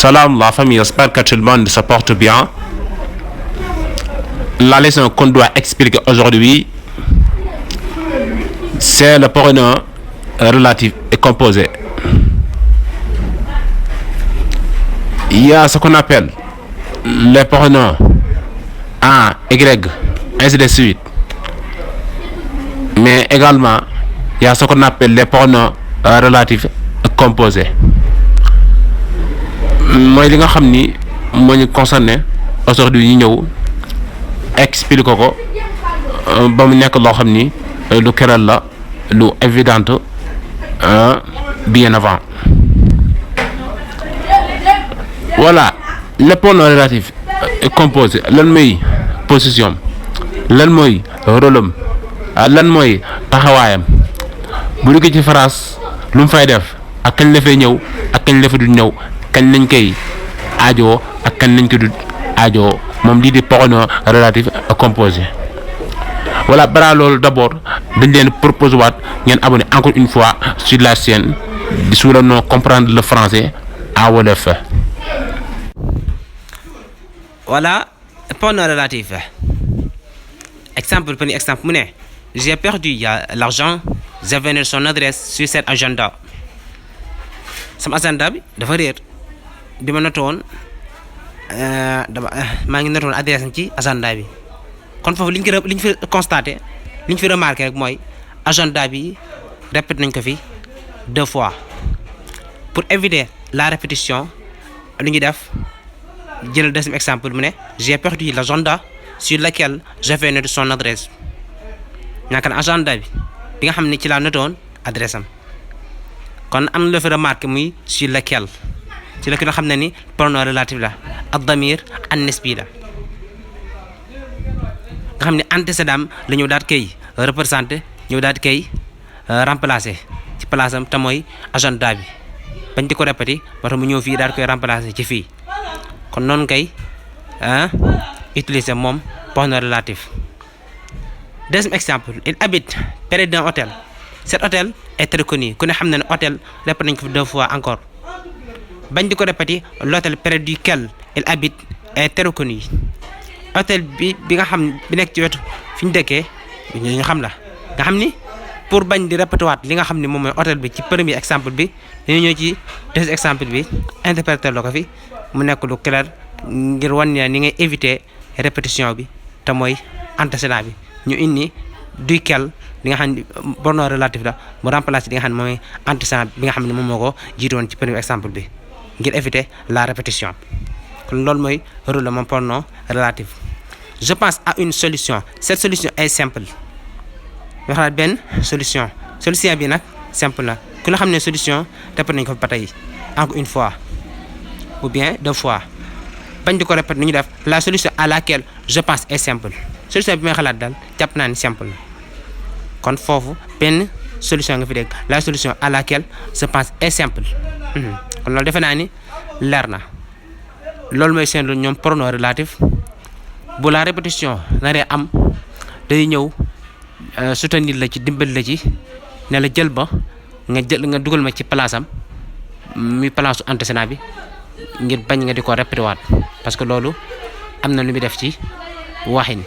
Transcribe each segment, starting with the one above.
Salam la famille, j'espère que tout le monde se porte bien. La leçon qu'on doit expliquer aujourd'hui, c'est le pronom relatif et composé. Il y a ce qu'on appelle les pronoms A, Y, ainsi de suite. Mais également, il y a ce qu'on appelle les pronoms relatifs composés. Moi, li nga xam ni moo ñu concerné aujourd'hui ñu ñëw expliquer ko ba mu nekk loo xam ni lu këral la lu évidente bien avant. Voilà, les pronoms relatifs composés lan mooy position lan mooy rôle am lan mooy taxawaayam bu dugg ci phrase lu mu fay def ak kañ la fay ñëw ak kañ la fa du ñëw kañ lañ koy aajoo ak kañ lañ ko du aajoo moom lii di pronom relatif composé. Voilà, balaa loolu d'abord dañ leen proposer waat ngeen abonné encore une fois sur la chaîne sous le nom comprendre le français en wolof. Voilà, pronom relatif. Exemple, premier exemple mu ne j'ai perdu l'argent, j'ai venu son adresse sur cet agenda. Sama agenda bi dafa réer bi ma noté woon maa ngi noté woon adresse am ci agenda bi kon foofu li ñu fi constaté li ñu fi remarqué rek mooy agenda bi répété nañ ko fi 2 fois. Pour éviter la répétition lu ñu def jël deuxième exemple mu ne j'ai perdu l'agenda sur lequel j'avais noté son adresse. ñàkk na agenda bi nga xam ne ci laa noté woon adresse am kon am na loo fi remarqué muy sur lequel ci la ki nga xam ne ni pronom relatif la ad-damir an-nisbi la nga xam ne antécédent la ñëw daal koy représenté ñëw daal koy remplacé ci place am te mooy agenda bi bañ di ko répété ba tax mu ñëw fii daal koy remplacé ci fii kon noonu kay utiliser moom pronom relatif. Deuxième exemple, il habite près d'un hôtel. Cet hôtel est très connu. Ku ne xam na ne hôtel répété nañ ko fi 2 fois encore bañ di ko répété l'hôtel près duquel il habite est très connu. Hôtel bi nga xam bi nekk ci wetu fi ñu dëkkee ñu xam la nga xam ni pour bañ di répété waat li nga xam ni moom mooy hôtel bi ci premier exemple bi dañu ñëw ci deuxième exemple bi interpréter la ko fi mu nekk lu clair ngir wan ne ni ngay éviter répétition bi te mooy antécédent bi. ñu indi duquel li nga xam ne pronom relatif la mu remplacer li nga xam ne mooy antécédent bi nga xam ne moom moo ko jiitoon ci premier exemple bi ngir éviter la répétition kon loolu mooy rôle la moom pronom relatif. Je pense à une solution, cette solution est simple nga xalaat benn solution bi nag simple la ku nga xam ne solution répété nañ ko ba tey encore une fois ou bien 2 fois bañ di ko répété nu ñu def la solution à laquelle je pense est simple. Solution bi may xalaat daal jàpp naa ni simple kon foofu benn solution nga fi dégg la solution à laquelle je pense est simple kon loolu defe naa ni leer na loolu mooy seen ñoom pronom relatif bu la répétition naree am day ñëw soutenir la ci dimbali la ci ne la jël ba nga dugal ma ci place am muy place antécédent bi ngir bañ nga di ko répété waat parce que loolu am na lu muy def ci waxin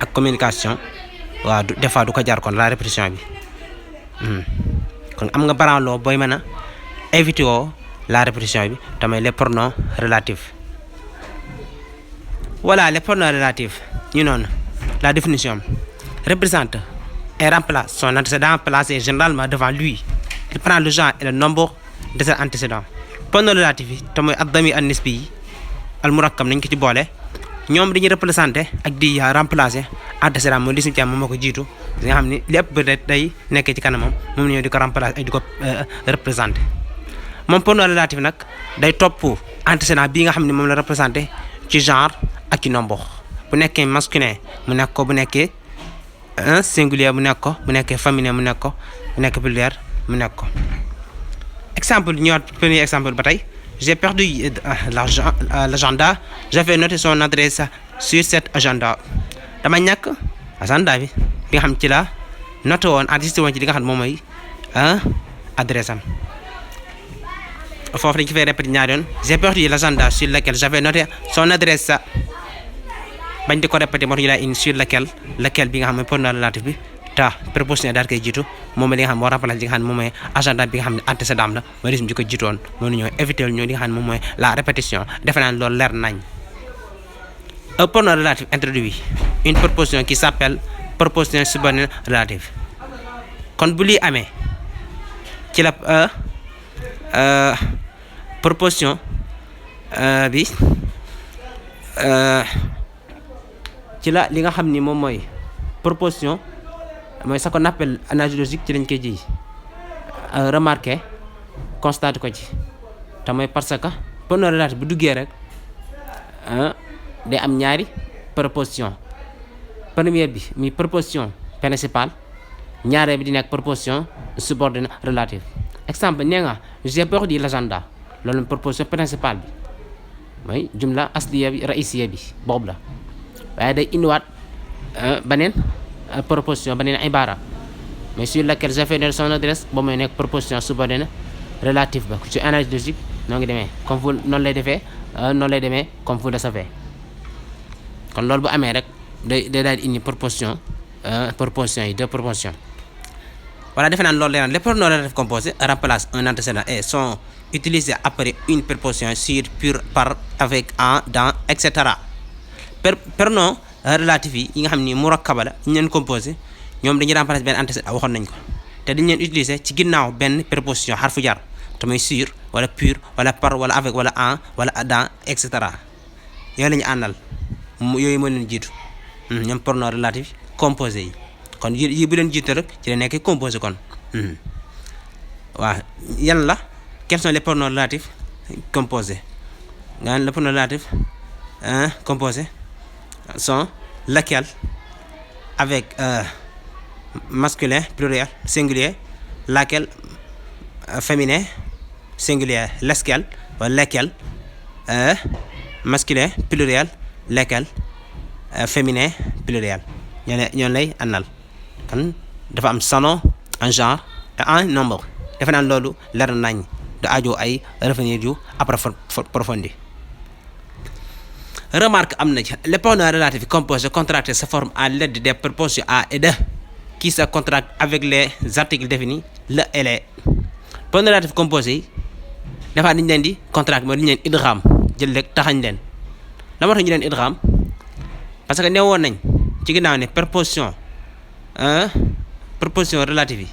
ak communication waaw des fois du ko jar kon la répétition bi kon am nga baranloo booy mën a éviter woo la répétition bi tamit les pronoms relatifs. Voilà, les pronoms relatifs ñu noonu la définition représente et remplace son antécédent placé généralement devant lui. Il prend le genre et le nombre de ses antécédents. Pronoms relatifs yi te mooy ad-damir an-nisbi yi al-murakkab nañ ko ci boole. ñoom dañuy représenté ak di remplacer antécédent mooy li suñu càmm moom moo ko jiitu li nga xam ni lépp day nekk ci kanamam moom la ñu di ko remplacer ak di ko représenté moom pronom relatif nag day topp antécédent bii nga xam ne moom la représenté ci genre ak ci nombre bu nekkee masculin mu nekk ko bu nekkee singulier mu nekk ko bu nekkee féminin mu nekk ko bu nekkee pluriel mu nekk ko. Exemple ñëwaat premier exemple ba tey. J'ai perdu l'agenda, j'avais noté son adresse sur cet agenda. Dama ñàkk agenda bi nga xam ci la noté woon enregistré woon ci li nga xam ne moom mooy adresse am foofu dañ ko fay répéter ñaari yoon j'ai perdu l'agenda sur lequel j'avais noté son adresse bañ di ko répéter moo tax ñu lay indi sur lequel bi nga xam ne pronom relatif bi ta préposition daal koy jiitu moom li nga xam moo remplace li nga xam ne moom mooy agenda bi nga xam ne antécédent la mooy régime bi ko jiitoon moo ñu ñëw éviter ñu li nga xam ne moom mooy la répétition defe naa loolu leer nañ. Un pronom relatif introduit une préposition qui s'appelle préposition subordonnée relative kon bu lii amee ci la préposition bi ci la li nga xam ni moom mooy préposition mooy ce qu'on appelle analogie logique ci lañ koy ji remarqué constaté ko ci te mooy parce que pronom relatif bu duggee rek day am ñaari préposition première bi muy préposition principale ñaareel bi di nekk préposition subordonnée relative exemple nee nga j'ai perdu l'agenda loolu préposition principale bi mooy jumla asliya bi raisiya bi boobu la waaye day indiwaat beneen préposition beneen ibara mais sur laquelle j'ai fait son adresse boobu mooy nekk préposition subordonnée relative ba ci analyse logique noo ngi demee comme vous noonu lay defee noonu lay demee comme vous le savez kon loolu bu amee rek day daal di indi proposition yi deux propositions voilà defe naa loolu leeral les pronoms relatifs composés remplacent un antécédent et sont utilisés après une préposition sur, par, avec, en, dans, etc. Pronoms relatifs yi nga xam ni murakkaba la ñu leen composé ñoom dañuy remplacer benn antécédent waxoon nañ ko te dañu leen utiliser ci ginnaaw benn préposition xarfu jar te mooy sur wala pur wala par wala avec wala en wala dans etc. yooyu la ñu àndal yooyu moo leen jiitu ñoom pronoms relatifs composés yi kon yi bu leen jiitu rek ci la nekk composé kon waaw yan la quels sont les pronoms relatifs composés nga les pronoms relatifs composés sont lequel avec masculin pluriel singulier laquelle féminin singulier lesquels wala lesquels masculin pluriel lesquels féminin pluriel ñoo lay àndal kon dafa am son nom en genre et en nombre defe naa loolu leer nañ du aajo ay revenir yu approfondi. Remarque am na ci les pronoms relatifs composés contractés se forment à l'aide des prépositions à et de qui se contractent avec les articles définis le et les. Pronoms relatifs composés yi dafa dañ leen di contracté mooy dañu leen idgham jël rek taxañ leen la moo tax ñu leen idgham parce que newoon nañ ci ginnaaw ne préposition relative yi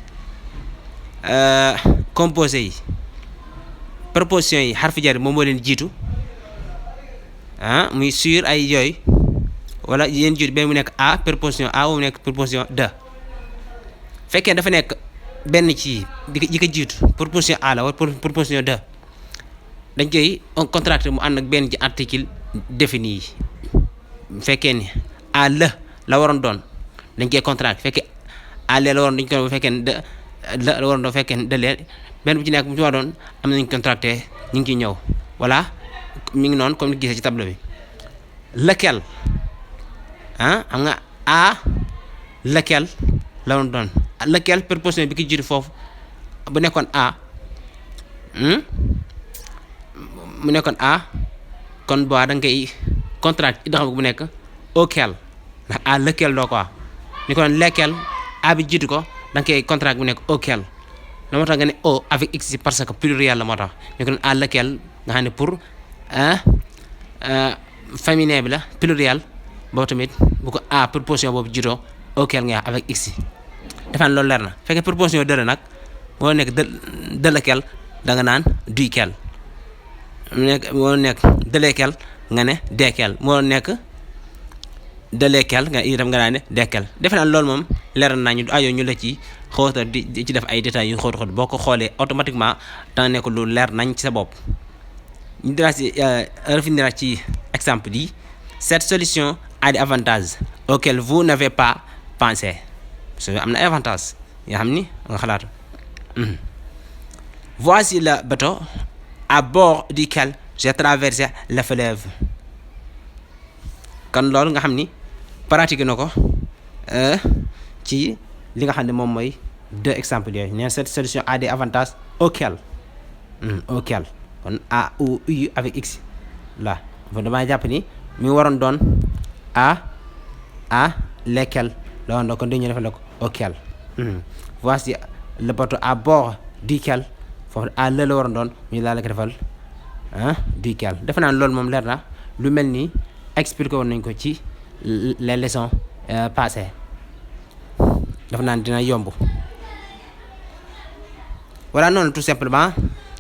composé yi préposition yi xarfu jar moom moo leen jiitu muy sur ay yooyu wala yéen jiitu benn mu nekk a préposition a mu nekk préposition de fekkee dafa nekk benn ci yi ko jiitu préposition a la wala préposition de dañ koy contracté mu ànd ak benn ci article défini yi fekkee ni a la waroon doon dañ koy contracté fekkee a la waroon dañ ko fekkee de la waroon doon fekkee de lee benn bu ci nekk bu ci war doon am nañ contracté ñu ngi ciy ñëw voilà mi ngi noonu comme ni gisee ci tableau bi lequel xam nga a lequel la waroon doon lequel préposition bi ki jiitu foofu bu nekkoon a mu nekkoon a kon boo da nga koy contract i daxam bu nekk auquel ndax a lequel doo ko wax ni ko doon lequel a bi jiitu ko da nga koy contract bu nekk auquel la moo tax nga ne o avec x parce que pluriel la moo tax ni ko doon a lequel nga xam ne pour féminin bi la pluriel boobu tamit bu ko a préposition boobu jiitoo auquel nga wax avec x defaan loolu leer na fekkee préposition de la nag moo nekk de laquelle da nga naan duquel moo nekk de laquelle nga ne desquels moo nekk de laquelle nga itam nga naan ne desquels defe naa loolu moom leer nañu du ayo ñu la ci xóota di ci def ay détails yu xóot boo ko xoolee automatiquement danga nekk lu leer nañ ci sa bopp ñu dira ci revenir ci exemple yi cette solution a des avantages auxquels vous n'avez pas pensé parce que am na ay avantages yoo xam ni nga xalaat voici le bateau à bord duquel j'ai traversé le fleuve kon loolu nga xam ni pratique na ko ci li nga xam ne moom mooy deux exemples yooyu neen cette solution a des avantages auxquels kon A ou U avec X là bon damay jàpp ni mi waroon doon à lesquels la woon kon dañu defal ko auquel voici le bateau à bord duquel foofu à la waroon doon ñu daal la ko defal duquel defe naa loolu moom leer na lu mel ni expliqué woon nañ ko ci les leçons passées defe naa dina yomb voilà noonu tout simplement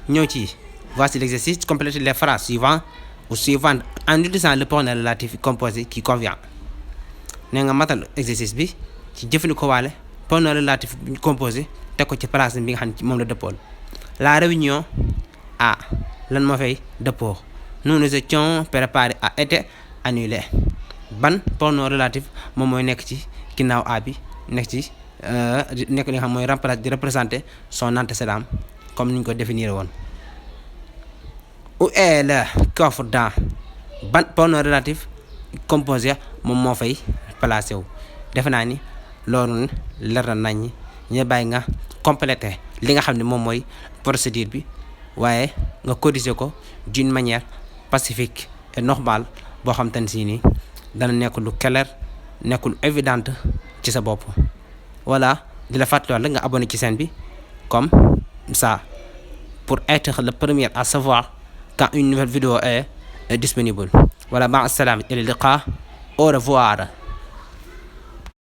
ñëw ci voici l'exercice complétez les phrases suivantes ou suivantes en utilisant le pronom relatif composé qui convient nee nga matal exercice bi ci jëfandikoo waale pronom relatif composé teg ko ci place bi nga xam ne moom la dëppoon la réunion a lan moo fay dëppoo nous nous étions préparés a été annulé ban pronom relatif moom mooy nekk ci ginnaaw a bi nekk ci nekk li nga xam mooy remplacer di représenter son antécédent comme ni ñu ko définir woon. Où est le coffre dans ban pronom relatif composé moom moo fay placé wu defe naa ni loolu leer na nañ ñu bàyyi nga compléter li nga xam ne moom mooy procédure bi waaye nga codifier ko d'une manière pacifique et normale boo xam te ne si nii dana nekk lu clair nekk lu évidente ci sa bopp. Voilà di la fàttaliwaat la nga abonné ci chaîne bi comme ça pour être le premier à savoir quand une nouvelle vidéo est disponible. Voilà, ma assalam, ila liqa, au revoir.